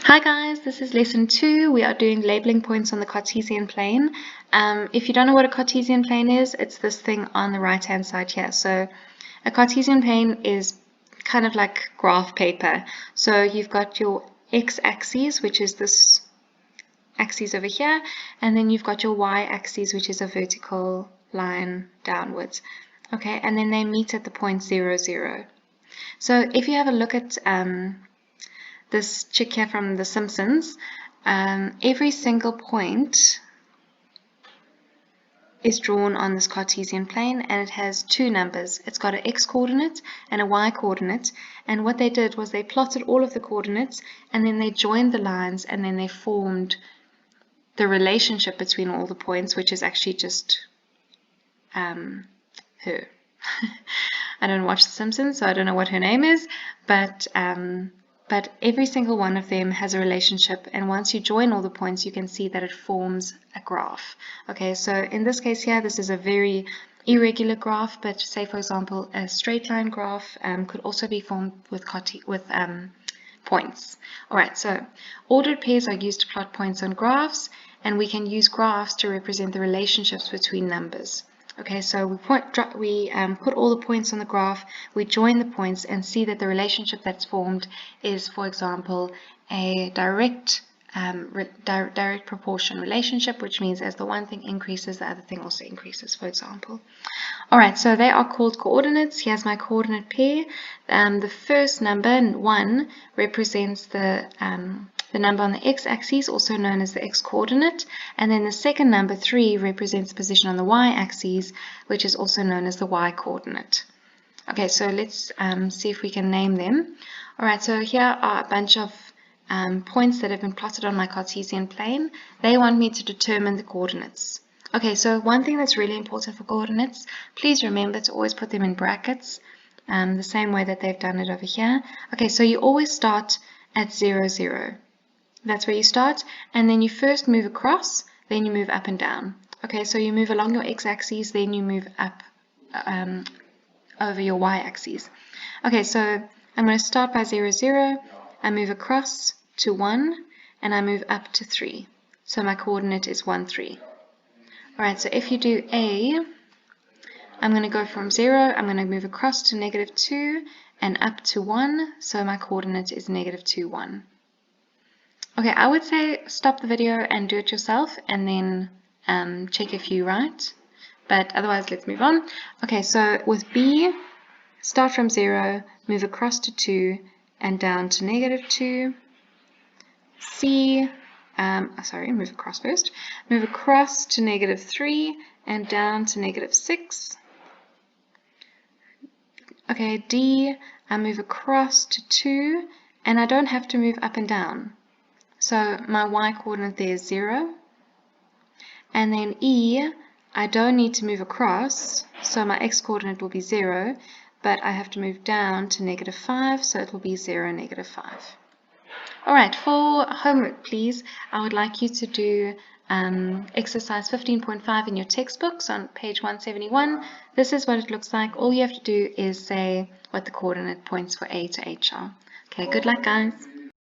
Hi guys, this is lesson 2. We are doing labeling points on the Cartesian plane. If you don't know what a Cartesian plane is, it's this thing on the right hand side here. So a Cartesian plane is kind of like graph paper. So you've got your x-axis, which is this axis over here, and then you've got your y-axis, which is a vertical line downwards. Okay, and then they meet at the point 0, 0. So if you have a look at this chick here from The Simpsons, every single point is drawn on this Cartesian plane, and it has two numbers. It's got an x-coordinate and a y-coordinate, and what they did was they plotted all of the coordinates, and then they joined the lines, and then they formed the relationship between all the points, which is actually just her. I don't watch The Simpsons, so I don't know what her name is, but every single one of them has a relationship, and once you join all the points, you can see that it forms a graph. Okay, so in this case here, this is a very irregular graph, but say for example, a straight line graph could also be formed with points. Alright, so ordered pairs are used to plot points on graphs, and we can use graphs to represent the relationships between numbers. Okay, so we put all the points on the graph, we join the points and see that the relationship that's formed is, for example, a direct proportion relationship, which means as the one thing increases, the other thing also increases, for example. Alright, so they are called coordinates. Here's my coordinate pair. The first number, 1, represents the number on the x-axis, also known as the x-coordinate, and then the second number, 3, represents the position on the y-axis, which is also known as the y-coordinate. Okay, so let's see if we can name them. Alright, so here are a bunch of points that have been plotted on my Cartesian plane. They want me to determine the coordinates. Okay, so one thing that's really important for coordinates, please remember to always put them in brackets, the same way that they've done it over here. Okay, so you always start at 0, 0. That's where you start, and then you first move across, then you move up and down. Okay, so you move along your x-axis, then you move up over your y-axis. Okay, so I'm going to start by 0, 0, I move across to 1, and I move up to 3. So my coordinate is 1, 3. Alright, so if you do A, I'm going to go from 0, I'm going to move across to -2, and up to 1, so my coordinate is -2, 1. Okay, I would say stop the video and do it yourself, and then check if you're right, but otherwise let's move on. Okay, so with B, start from 0, move across to 2, and down to -2. C, move across first, move across to -3, and down to -6. Okay, D, I move across to 2, and I don't have to move up and down. So my y-coordinate there is 0. And then E, I don't need to move across, so my x-coordinate will be 0, but I have to move down to -5, so it will be 0, -5. Alright, for homework, please, I would like you to do exercise 15.5 in your textbooks on page 171. This is what it looks like. All you have to do is say what the coordinate points for A to H are. Okay, good luck, guys.